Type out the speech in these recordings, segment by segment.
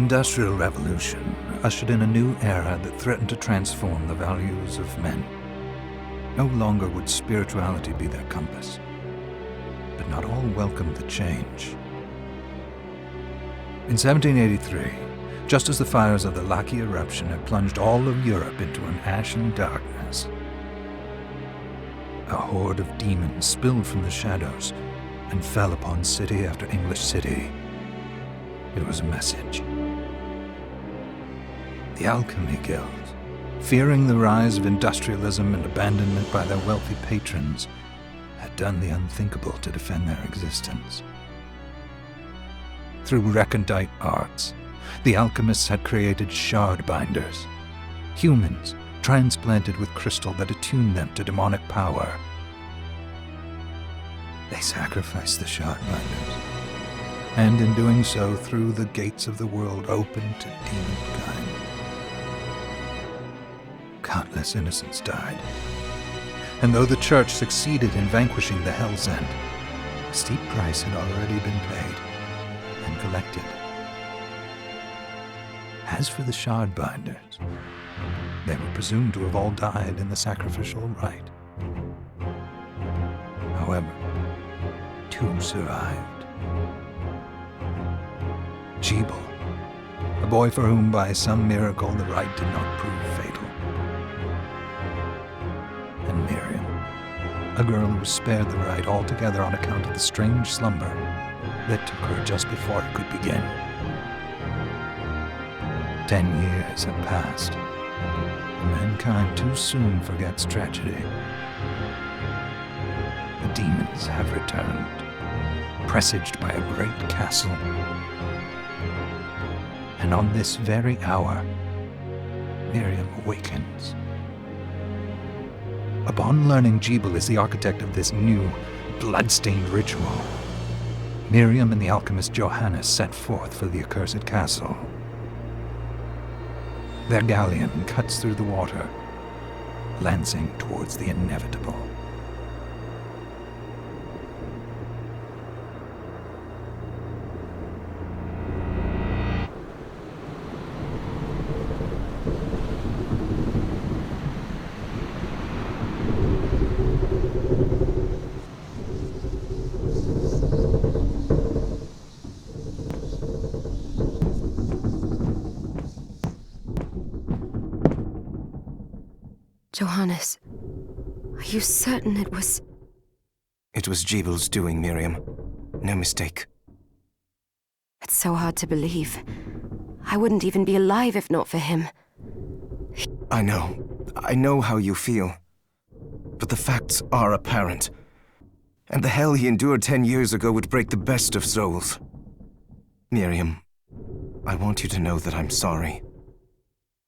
Industrial Revolution ushered in a new era that threatened to transform the values of men. No longer would spirituality be their compass, but not all welcomed the change. In 1783, just as the fires of the Laki eruption had plunged all of Europe into an ashen darkness, a horde of demons spilled from the shadows and fell upon city after English city. It was a message. The Alchemy Guild, fearing the rise of industrialism and abandonment by their wealthy patrons, had done the unthinkable to defend their existence. Through recondite arts, the alchemists had created shard binders, humans transplanted with crystal that attuned them to demonic power. They sacrificed the shard binders, and in doing so threw the gates of the world open to demonkind. Countless innocents died, and though the church succeeded in vanquishing the Hell's End, a steep price had already been paid and collected. As for the shard binders, they were presumed to have all died in the sacrificial rite. However, 2 survived. Gebel, a boy for whom by some miracle the rite did not prove fatal. And Miriam, a girl who was spared the rite altogether on account of the strange slumber that took her just before it could begin. 10 years have passed. Mankind too soon forgets tragedy. The demons have returned, presaged by a great castle. And on this very hour, Miriam awakens. Upon learning Gebel is the architect of this new, blood-stained ritual, Miriam and the alchemist Johannes set forth for the accursed castle. Their galleon cuts through the water, lancing towards the inevitable. Johannes, are you certain it was... It was Gebel's doing, Miriam. No mistake. It's so hard to believe. I wouldn't even be alive if not for him. I know how you feel. But the facts are apparent. And the hell he endured 10 years ago would break the best of souls. Miriam, I want you to know that I'm sorry.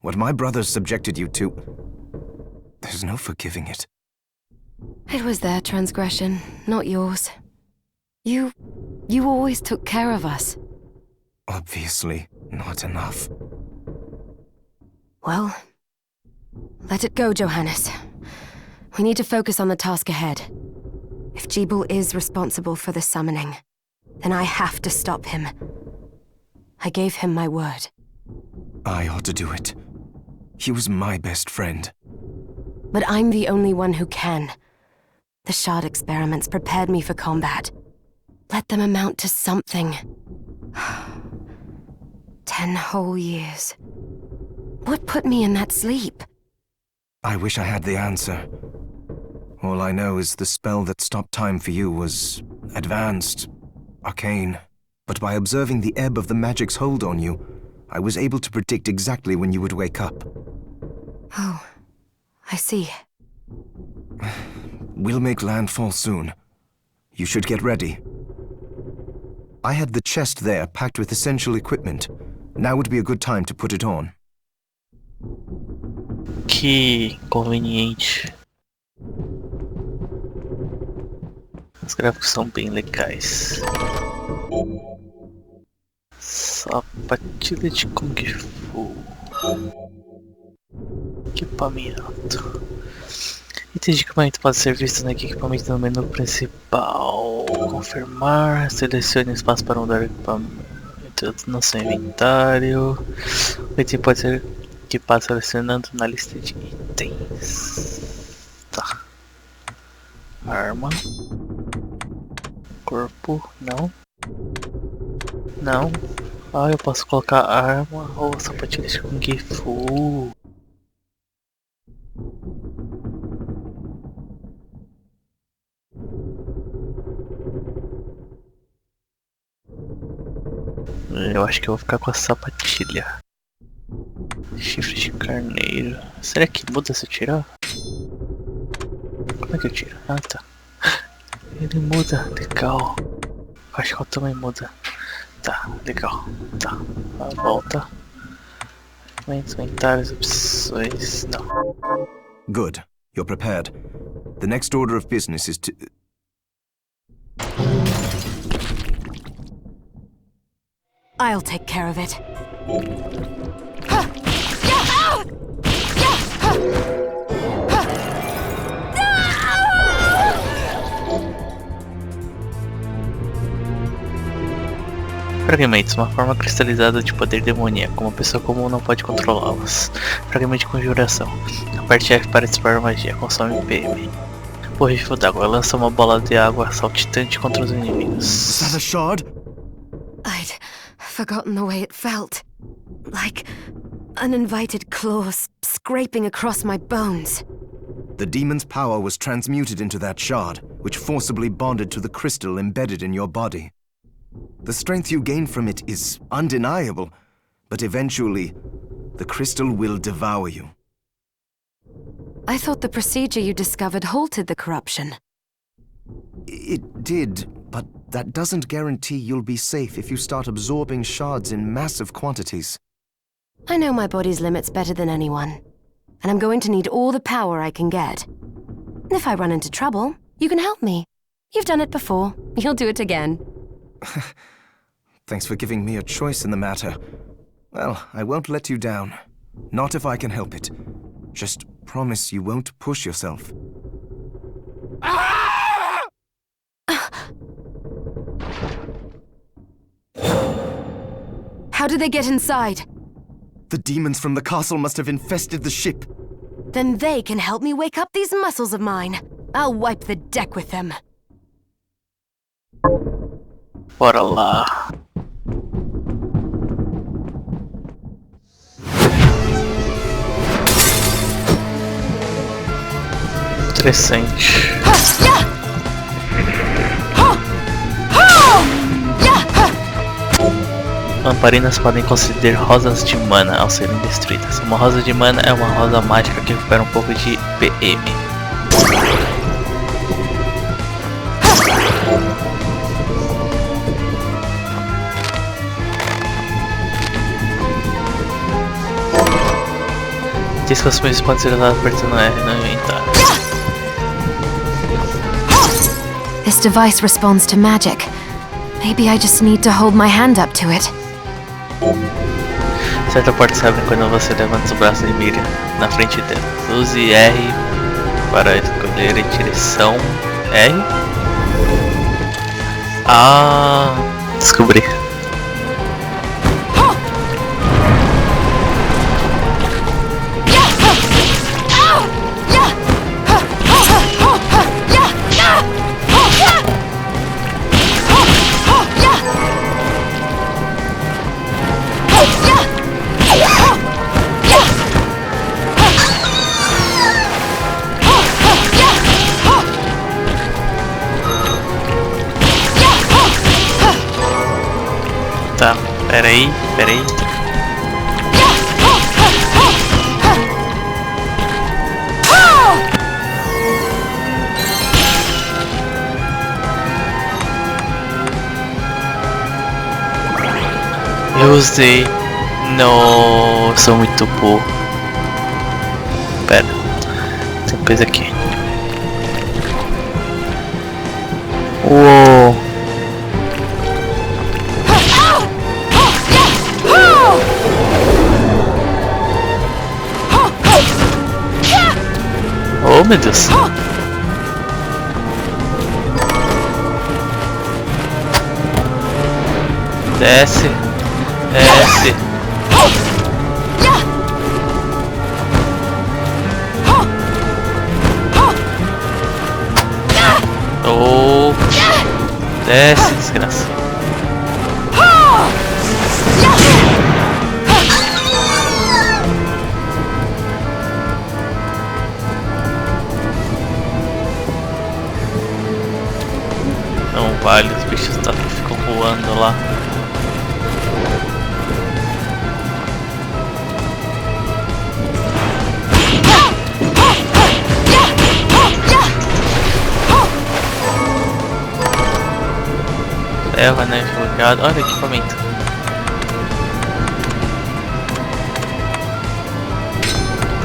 What my brothers subjected you to... there's no forgiving it. It was their transgression, not yours. You always took care of us. Obviously, not enough. Well, let it go, Johannes. We need to focus on the task ahead. If Gebel is responsible for the summoning, then I have to stop him. I gave him my word. I ought to do it. He was my best friend. But I'm the only one who can. The shard experiments prepared me for combat. Let them amount to something. 10 whole years. What put me in that sleep? I wish I had the answer. All I know is the spell that stopped time for you was advanced, arcane. But by observing the ebb of the magic's hold on you, I was able to predict exactly when you would wake up. Oh, I see. We'll make landfall soon. You should get ready. I had the chest there packed with essential equipment. Now would be a good time to put it on. Que conveniente. Os gráficos são bem legais. Sapatilha de Kung Fu. Equipamento. Itens de equipamento pode ser visto no equipamento no menu principal. Confirmar. Selecione espaço para mudar o equipamento Tudo no seu inventário. O item pode ser equipado selecionando na lista de itens. Tá. Arma. Corpo, não. Não. Ah, eu posso colocar arma ou sapatilhas de Kung Fu. Eu acho que eu vou ficar com a sapatilha. Chifre de carneiro. Será que muda se eu tirar? Como é que eu tiro? Ah, tá. Ele muda, legal. Acho que o também muda. Tá, legal. Tá, a volta. Inventários, opções. Não. Good. You're prepared. The next order of business is to... I'll take care of it. Fragmentos, uma forma cristalizada de poder demoníaco. Uma pessoa comum não pode controlá-los. Fragmento de conjuração. Aperte F para disparar magia. Consome PM. Borrifo d'água. Lança uma bola de água saltitante contra os inimigos. Is that a shard? I'd forgotten the way it felt. Like uninvited claws scraping across my bones. The demon's power was transmuted into that shard, which forcibly bonded to the crystal embedded in your body. The strength you gain from it is undeniable, but eventually, the crystal will devour you. I thought the procedure you discovered halted the corruption. It did, but that doesn't guarantee you'll be safe if you start absorbing shards in massive quantities. I know my body's limits better than anyone, and I'm going to need all the power I can get. If I run into trouble, you can help me. You've done it before. You'll do it again. Thanks for giving me a choice in the matter. Well, I won't let you down. Not if I can help it. Just promise you won't push yourself. How did they get inside? The demons from the castle must have infested the ship. Then they can help me wake up these muscles of mine. I'll wipe the deck with them. Bora lá. Interessante. Lamparinas podem conceder rosas de mana ao serem destruídas. Uma rosa de mana é uma rosa mágica que recupera um pouco de PM. Diz que os meus podem ser usados apertando R no inventário. This device responds to magic. Maybe I just need to hold my hand up to it. Certa porta se abre quando você levanta os braços e mira na frente dela. Use R para escolher a direção. R? Ah, descobri. Tá, peraí. Eu usei. Não, sou muito burro. Pera, tem coisa aqui. Uou. Oh, meu Deus. Desce. S. Oh. Desce, desgraça. Não vale, os bichos ficam voando lá. Erva, né? Jogado. Olha o equipamento.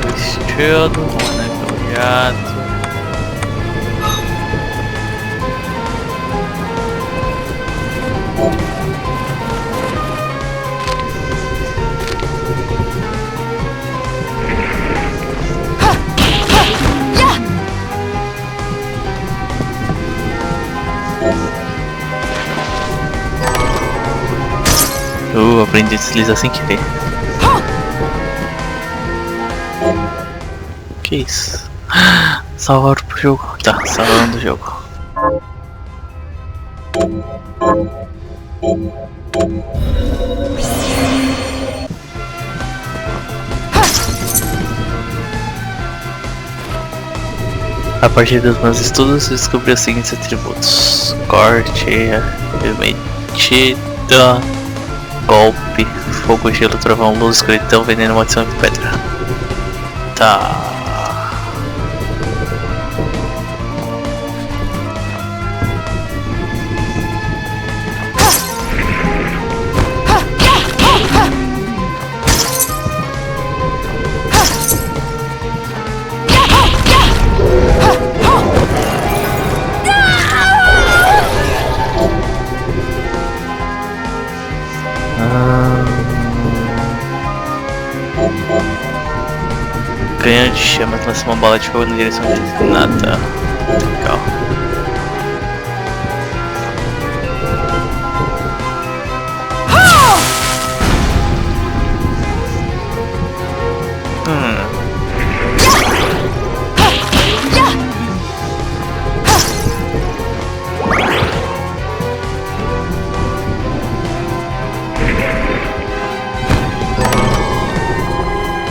Vestido, né? Jogado. Aprendi a deslizar sem querer. Que isso? Salvar pro jogo. Tá, salvando o jogo. A partir dos meus estudos, descobri os seguintes atributos: corte, remetida, golpe, fogo, gelo, trovão, luz, escuridão, veneno, maldição e pedra. Tá. Ganho de chamas, lança uma bola de fogo na direção designada. Legal.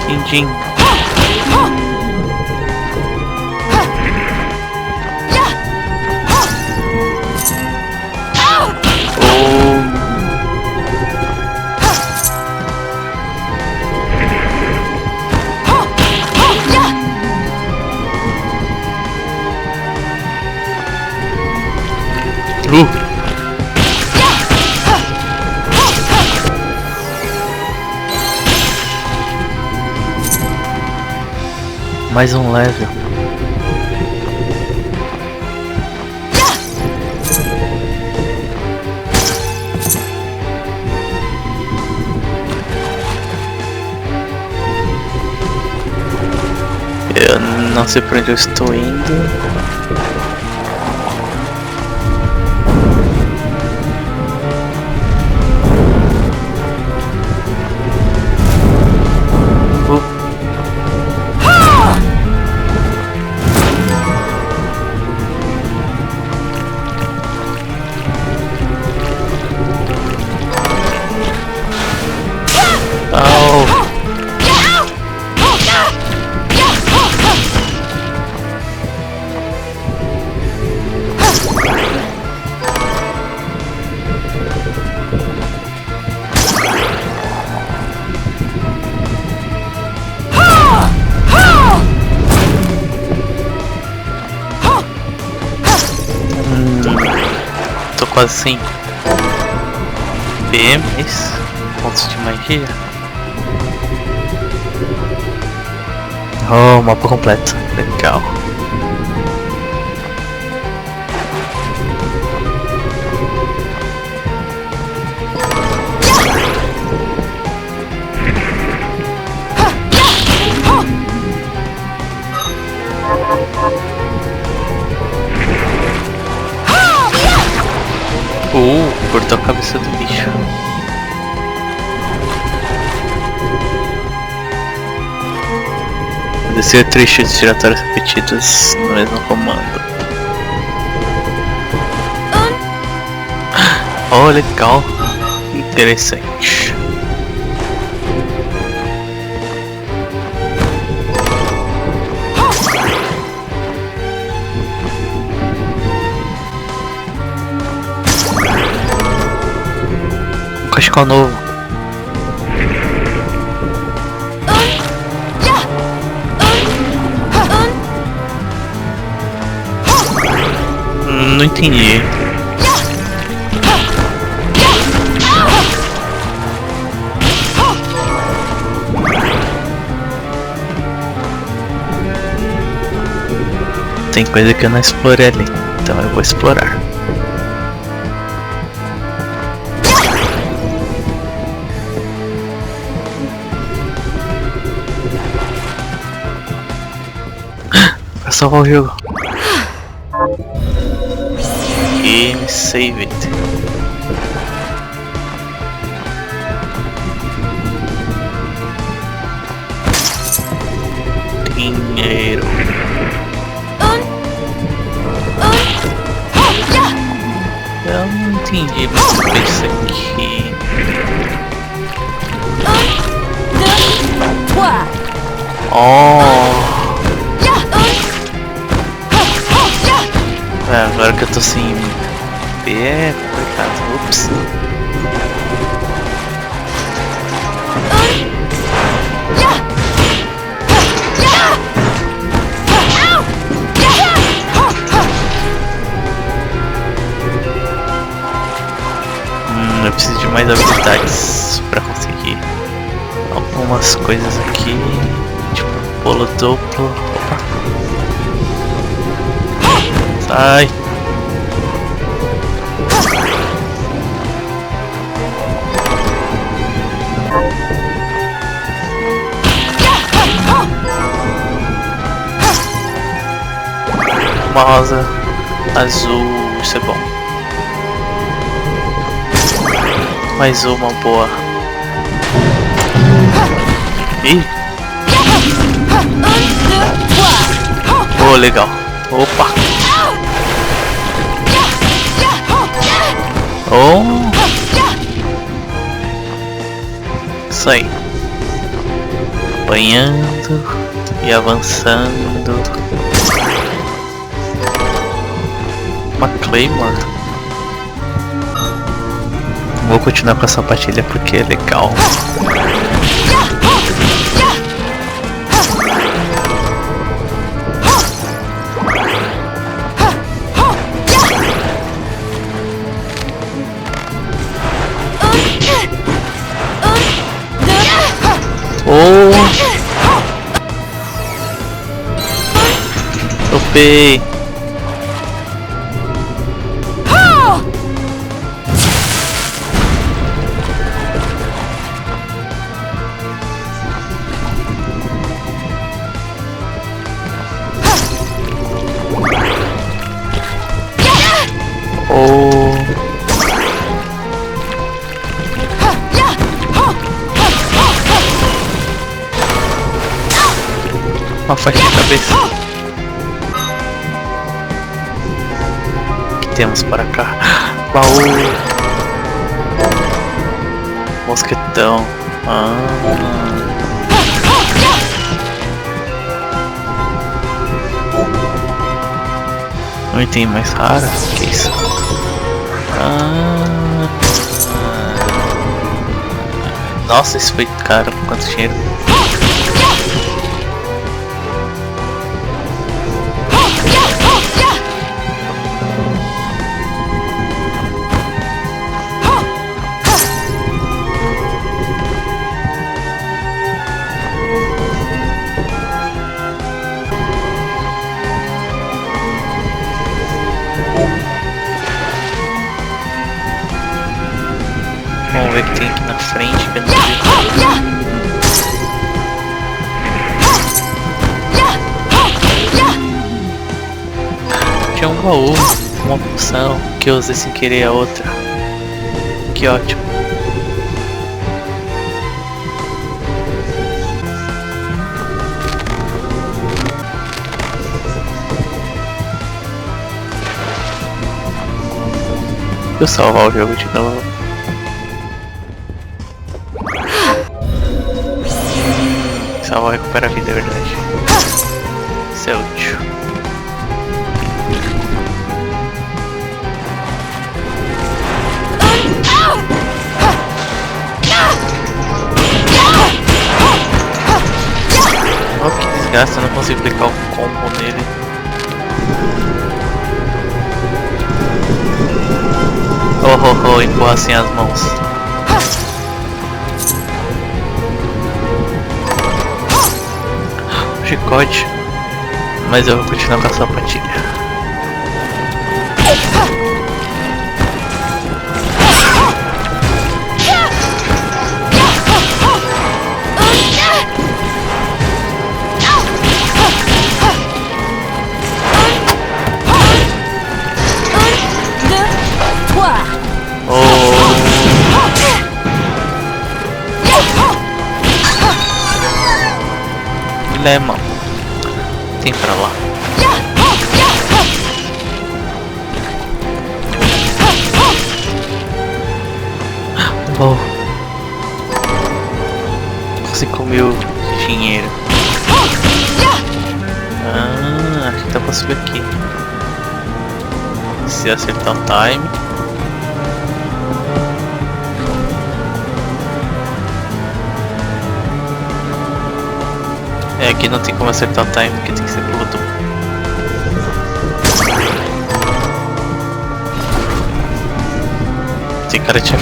Quindim. Mais um level. Eu não sei por onde eu estou indo. Quase sem PMs, pontos de magia. Oh, mapa completo, legal. Cortou a cabeça do bicho. Descer 3 chutes giratórios repetidos no mesmo comando. Oh, legal. Interessante. Cachecol novo. Não entendi. Tem coisa que eu não explorei ali, então eu vou explorar. Pra salvar o jogo. Game save it. Dinheiro. Eu não entendi muito bem isso aqui. Oh! Agora que eu tô sem pé é complicado. Ups. Eu preciso de mais habilidades pra conseguir algumas coisas aqui, tipo bolo duplo. Opa. Sai! Uma rosa azul, isso é bom. Mais uma boa. Ih! Oh, legal. Opa! Oh! Isso aí. Apanhando e avançando. Uma Claymore. Vou continuar com a sapatilha porque é legal. Oh! Topei! Uma faixa de cabeça. O que temos para cá? Baú. Mosquetão. Um item mais raro. Que isso? Nossa, isso foi caro. Quanto dinheiro? Vamos ver o que tem aqui na frente, que eu não vi. Tinha um baú, uma poção que eu usei sem querer a outra. Que ótimo. conseguiu salvar o jogo de novo. Salvar recupera a vida, é verdade. Isso é útil. Oh, que desgaste, eu não consigo aplicar o combo nele. Oh, empurra assim as mãos. Chicote. Mas eu vou continuar com a sapatilha. Lema. Tem pra lá. Oh. 5.000 de dinheiro. Acho que dá pra subir aqui. Se acertar o time. É, aqui não tem como acertar o time porque tem que ser pelo duplo. Tem cara de...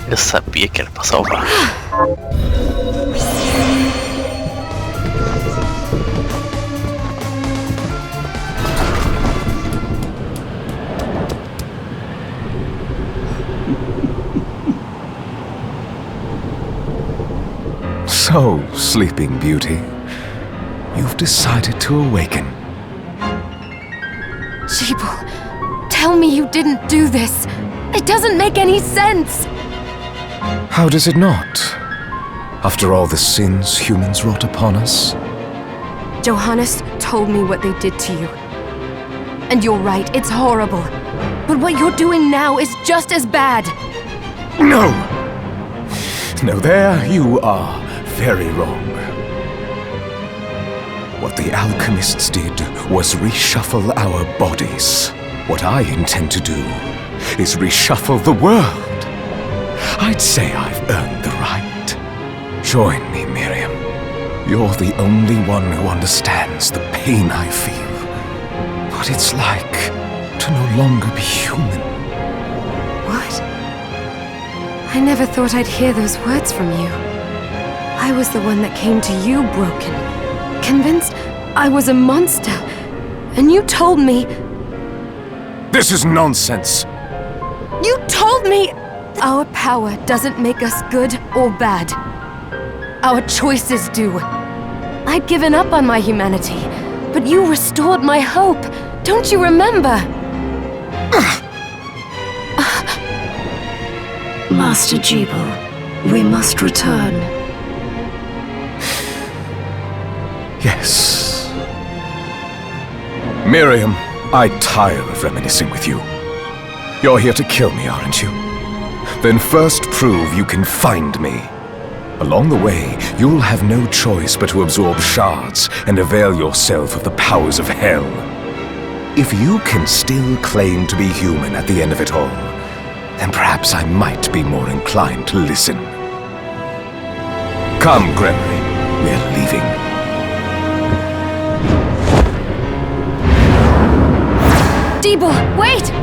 Eu sabia que era pra salvar. So, Sleeping Beauty, you've decided to awaken. Jibul, tell me you didn't do this. It doesn't make any sense. How does it not? After all the sins humans wrought upon us? Johannes told me what they did to you. And you're right, it's horrible. But what you're doing now is just as bad. No! No, there you are very wrong. What the alchemists did was reshuffle our bodies. What I intend to do is reshuffle the world. I'd say I've earned the right. Join me, Miriam. You're the only one who understands the pain I feel. What it's like to no longer be human. What? I never thought I'd hear those words from you. I was the one that came to you broken, convinced I was a monster, and you told me... This is nonsense! You told me our power doesn't make us good or bad. Our choices do. I'd given up on my humanity, but you restored my hope. Don't you remember? Master Jibul, we must return. Yes. Miriam, I tire of reminiscing with you. You're here to kill me, aren't you? Then first prove you can find me. Along the way, you'll have no choice but to absorb shards and avail yourself of the powers of hell. If you can still claim to be human at the end of it all, then perhaps I might be more inclined to listen. Come, Gregory, we're leaving. Jibul, wait!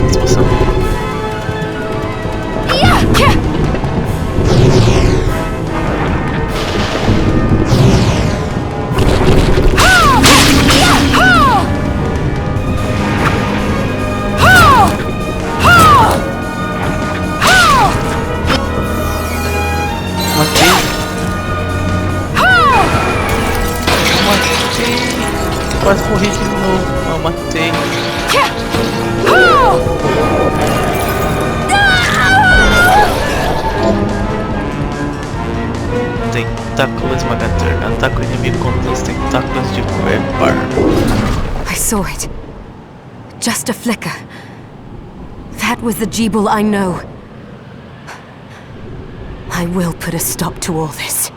expansão. Quase morri de novo. Não, matei. Tentáculo esmagador. Ataca o inimigo com os tentáculos de Weber. I saw it. Just a flicker. That was the Jebul I know. I will put a stop to all this.